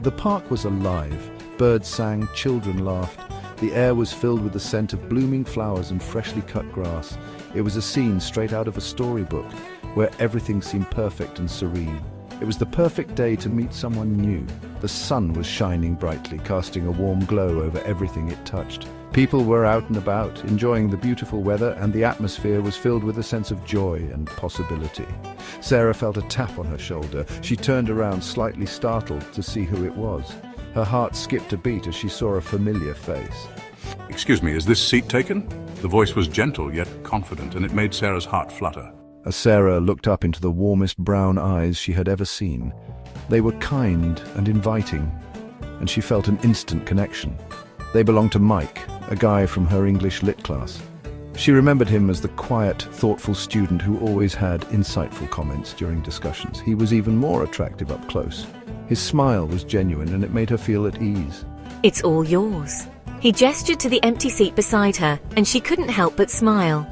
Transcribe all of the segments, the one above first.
The park was alive. Birds sang, children laughed. The air was filled with the scent of blooming flowers and freshly cut grass. It was a scene straight out of a storybook, where everything seemed perfect and serene. It was the perfect day to meet someone new. The sun was shining brightly, casting a warm glow over everything it touched. People were out and about, enjoying the beautiful weather, and the atmosphere was filled with a sense of joy and possibility. Sarah felt a tap on her shoulder. She turned around, slightly startled, to see who it was. Her heart skipped a beat as she saw a familiar face. "Excuse me, is this seat taken?" The voice was gentle yet confident, and it made Sarah's heart flutter. As Sarah looked up into the warmest brown eyes she had ever seen, they were kind and inviting, and she felt an instant connection. They belonged to Mike, a guy from her English lit class. She remembered him as the quiet, thoughtful student who always had insightful comments during discussions. He was even more attractive up close. His smile was genuine, and it made her feel at ease. "It's all yours." He gestured to the empty seat beside her, and she couldn't help but smile.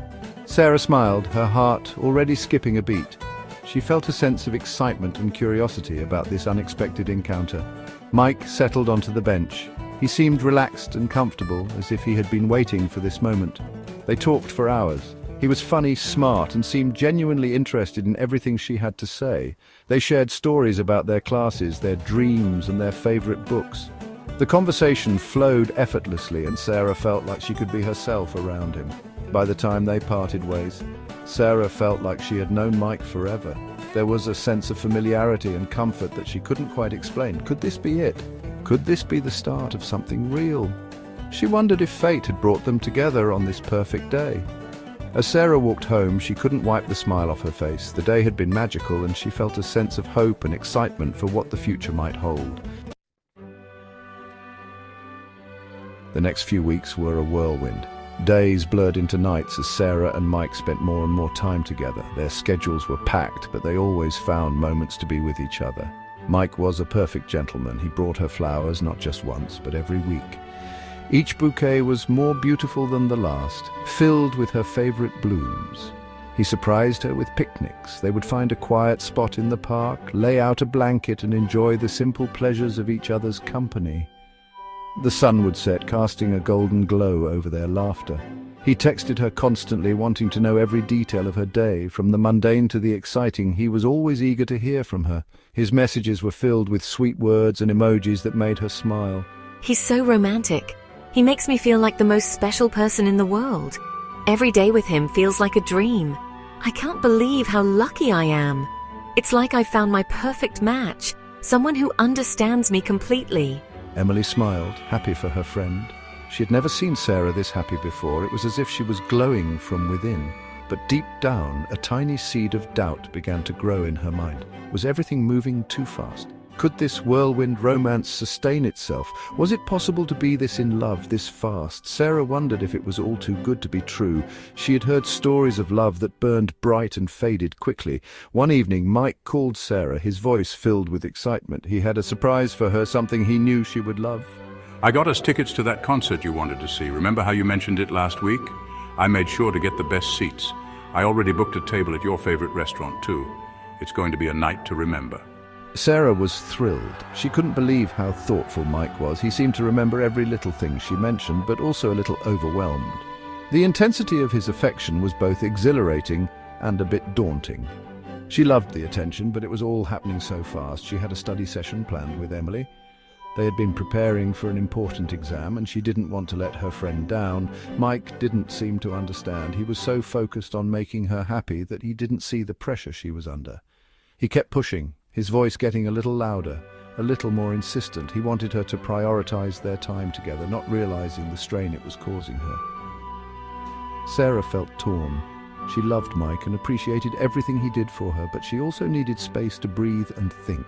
Sarah smiled, her heart already skipping a beat. She felt a sense of excitement and curiosity about this unexpected encounter. Mike settled onto the bench. He seemed relaxed and comfortable, as if he had been waiting for this moment. They talked for hours. He was funny, smart, and seemed genuinely interested in everything she had to say. They shared stories about their classes, their dreams, and their favorite books. The conversation flowed effortlessly, and Sarah felt like she could be herself around him. By the time they parted ways, Sarah felt like she had known Mike forever. There was a sense of familiarity and comfort that she couldn't quite explain. Could this be it? Could this be the start of something real? She wondered if fate had brought them together on this perfect day. As Sarah walked home, she couldn't wipe the smile off her face. The day had been magical, and she felt a sense of hope and excitement for what the future might hold. The next few weeks were a whirlwind. Days blurred into nights as Sarah and Mike spent more and more time together. Their schedules were packed, but they always found moments to be with each other. Mike was a perfect gentleman. He brought her flowers not just once, but every week. Each bouquet was more beautiful than the last, filled with her favorite blooms. He surprised her with picnics. They would find a quiet spot in the park, lay out a blanket, and enjoy the simple pleasures of each other's company. The sun would set, casting a golden glow over their laughter. He texted her constantly, wanting to know every detail of her day. From the mundane to the exciting, he was always eager to hear from her. His messages were filled with sweet words and emojis that made her smile. "He's so romantic. He makes me feel like the most special person in the world. Every day with him feels like a dream. I can't believe how lucky I am. It's like I found my perfect match, someone who understands me completely." Emily smiled, happy for her friend. She had never seen Sarah this happy before. It was as if she was glowing from within. But deep down, a tiny seed of doubt began to grow in her mind. Was everything moving too fast? Could this whirlwind romance sustain itself? Was it possible to be this in love, this fast? Sarah wondered if it was all too good to be true. She had heard stories of love that burned bright and faded quickly. One evening, Mike called Sarah, his voice filled with excitement. He had a surprise for her, something he knew she would love. "I got us tickets to that concert you wanted to see. Remember how you mentioned it last week? I made sure to get the best seats. I already booked a table at your favorite restaurant, too. It's going to be a night to remember." Sarah was thrilled. She couldn't believe how thoughtful Mike was. He seemed to remember every little thing she mentioned, but also a little overwhelmed. The intensity of his affection was both exhilarating and a bit daunting. She loved the attention, but it was all happening so fast. She had a study session planned with Emily. They had been preparing for an important exam, and she didn't want to let her friend down. Mike didn't seem to understand. He was so focused on making her happy that he didn't see the pressure she was under. He kept pushing, his voice getting a little louder, a little more insistent. He wanted her to prioritize their time together, not realizing the strain it was causing her. Sarah felt torn. She loved Mike and appreciated everything he did for her, but she also needed space to breathe and think.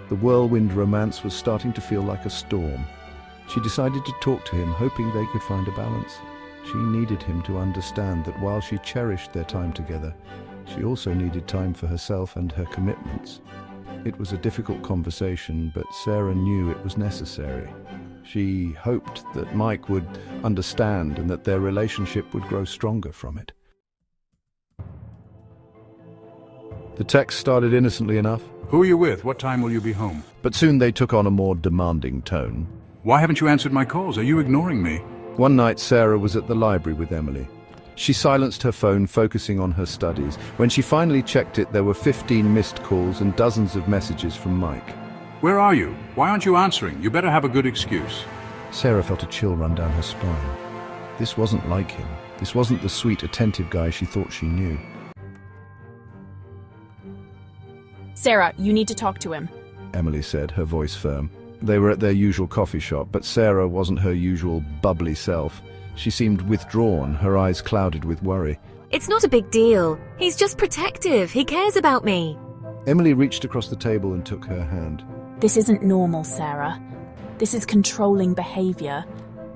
The whirlwind romance was starting to feel like a storm. She decided to talk to him, hoping they could find a balance. She needed him to understand that while she cherished their time together, she also needed time for herself and her commitments. It was a difficult conversation, but Sarah knew it was necessary. She hoped that Mike would understand and that their relationship would grow stronger from it. The text started innocently enough. Who are you with? What time will you be home? But soon they took on a more demanding tone. Why haven't you answered my calls? Are you ignoring me? One night, Sarah was at the library with Emily. She silenced her phone, focusing on her studies. When she finally checked it, there were 15 missed calls and dozens of messages from Mike. Where are you? Why aren't you answering? You better have a good excuse. Sarah felt a chill run down her spine. This wasn't like him. This wasn't the sweet, attentive guy she thought she knew. Sarah, you need to talk to him. Emily said, her voice firm. They were at their usual coffee shop, but Sarah wasn't her usual bubbly self. She seemed withdrawn, her eyes clouded with worry. It's not a big deal. He's just protective. He cares about me. Emily reached across the table and took her hand. This isn't normal, Sarah. This is controlling behavior.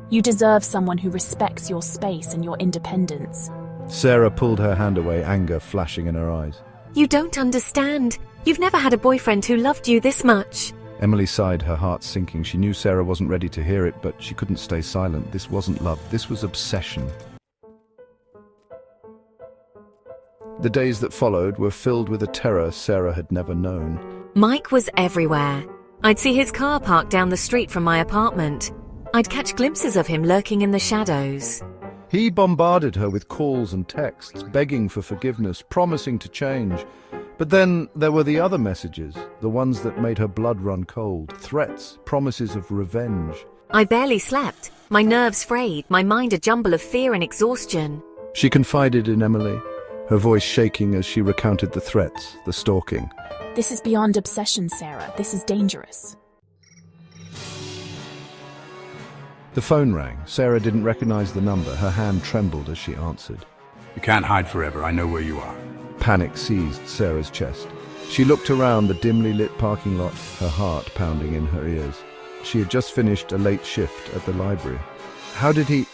You deserve someone who respects your space and your independence. Sarah pulled her hand away, anger flashing in her eyes. You don't understand. You've never had a boyfriend who loved you this much. Emily sighed, her heart sinking. She knew Sarah wasn't ready to hear it, but she couldn't stay silent. This wasn't love, this was obsession. The days that followed were filled with a terror Sarah had never known. Mike was everywhere. I'd see his car parked down the street from my apartment. I'd catch glimpses of him lurking in the shadows. He bombarded her with calls and texts, begging for forgiveness, promising to change. But then there were the other messages, the ones that made her blood run cold, threats, promises of revenge. I barely slept, my nerves frayed, my mind a jumble of fear and exhaustion. She confided in Emily, her voice shaking as she recounted the threats, the stalking. This is beyond obsession, Sarah. This is dangerous. The phone rang. Sarah didn't recognize the number. Her hand trembled as she answered. You can't hide forever. I know where you are. Panic seized Sarah's chest. She looked around the dimly lit parking lot, her heart pounding in her ears. She had just finished a late shift at the library. How did he...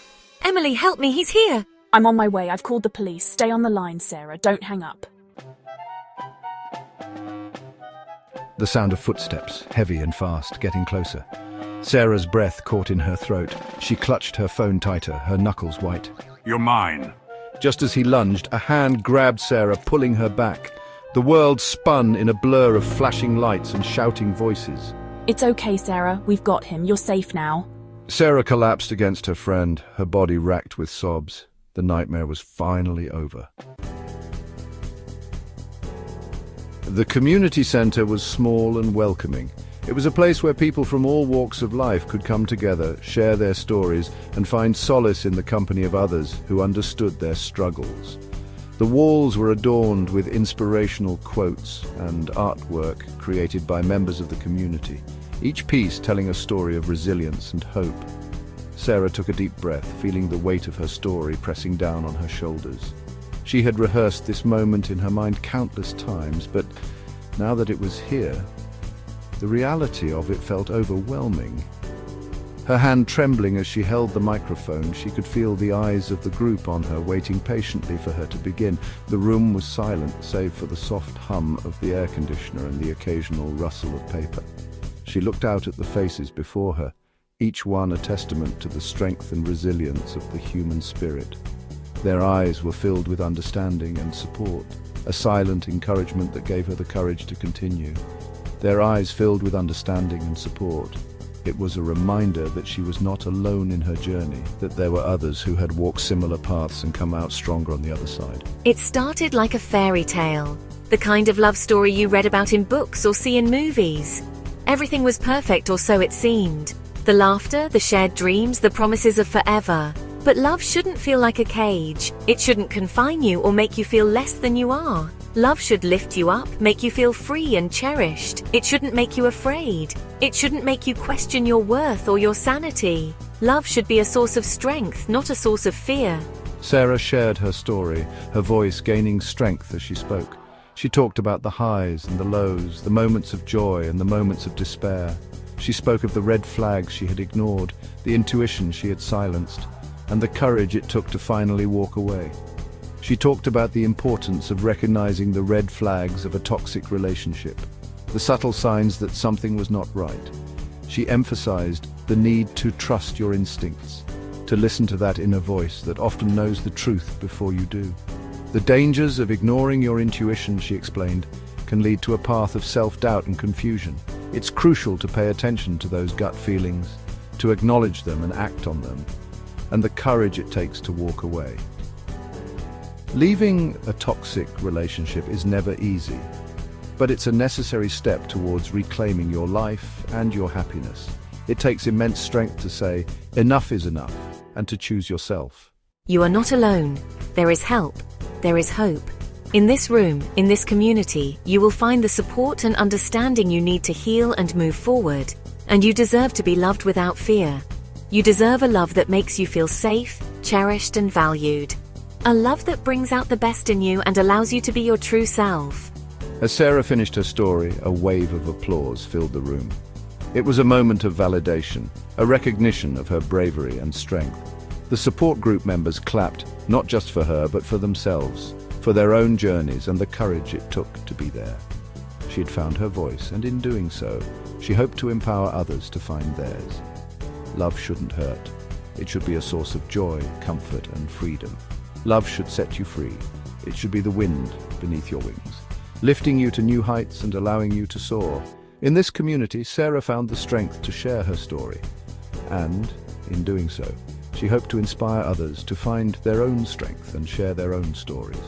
Emily, help me, he's here! I'm on my way. I've called the police. Stay on the line, Sarah. Don't hang up. The sound of footsteps, heavy and fast, getting closer. Sarah's breath caught in her throat. She clutched her phone tighter, her knuckles white. You're mine. Just as he lunged, a hand grabbed Sarah, pulling her back. The world spun in a blur of flashing lights and shouting voices. It's okay, Sarah. We've got him. You're safe now. Sarah collapsed against her friend, her body racked with sobs. The nightmare was finally over. The community centre was small and welcoming. It was a place where people from all walks of life could come together, share their stories, and find solace in the company of others who understood their struggles. The walls were adorned with inspirational quotes and artwork created by members of the community, each piece telling a story of resilience and hope. Sarah took a deep breath, feeling the weight of her story pressing down on her shoulders. She had rehearsed this moment in her mind countless times, but now that it was here, the reality of it felt overwhelming. Her hand trembling as she held the microphone, she could feel the eyes of the group on her, waiting patiently for her to begin. The room was silent, save for the soft hum of the air conditioner and the occasional rustle of paper. She looked out at the faces before her, each one a testament to the strength and resilience of the human spirit. Their eyes were filled with understanding and support, a silent encouragement that gave her the courage to continue. Their eyes filled with understanding and support. It was a reminder that she was not alone in her journey, that there were others who had walked similar paths and come out stronger on the other side. It started like a fairy tale, the kind of love story you read about in books or see in movies. Everything was perfect, or so it seemed. The laughter, the shared dreams, the promises of forever. But love shouldn't feel like a cage. It shouldn't confine you or make you feel less than you are. Love should lift you up, make you feel free and cherished. It shouldn't make you afraid. It shouldn't make you question your worth or your sanity. Love should be a source of strength, not a source of fear. Sarah shared her story, her voice gaining strength as she spoke. She talked about the highs and the lows, the moments of joy and the moments of despair. She spoke of the red flags she had ignored, the intuition she had silenced, and the courage it took to finally walk away. She talked about the importance of recognizing the red flags of a toxic relationship, the subtle signs that something was not right. She emphasized the need to trust your instincts, to listen to that inner voice that often knows the truth before you do. The dangers of ignoring your intuition, she explained, can lead to a path of self-doubt and confusion. It's crucial to pay attention to those gut feelings, to acknowledge them and act on them, and the courage it takes to walk away. Leaving a toxic relationship is never easy, but it's a necessary step towards reclaiming your life and your happiness. It takes immense strength to say, enough is enough, and to choose yourself. You are not alone. There is help. There is hope. In this room, in this community, you will find the support and understanding you need to heal and move forward. And you deserve to be loved without fear. You deserve a love that makes you feel safe, cherished, and valued. A love that brings out the best in you and allows you to be your true self. As Sarah finished her story, a wave of applause filled the room. It was a moment of validation, a recognition of her bravery and strength. The support group members clapped, not just for her, but for themselves, for their own journeys and the courage it took to be there. She had found her voice, and in doing so, she hoped to empower others to find theirs. Love shouldn't hurt. It should be a source of joy, comfort, and freedom. Love should set you free. It should be the wind beneath your wings, lifting you to new heights and allowing you to soar. In this community, Sarah found the strength to share her story. And, in doing so, she hoped to inspire others to find their own strength and share their own stories.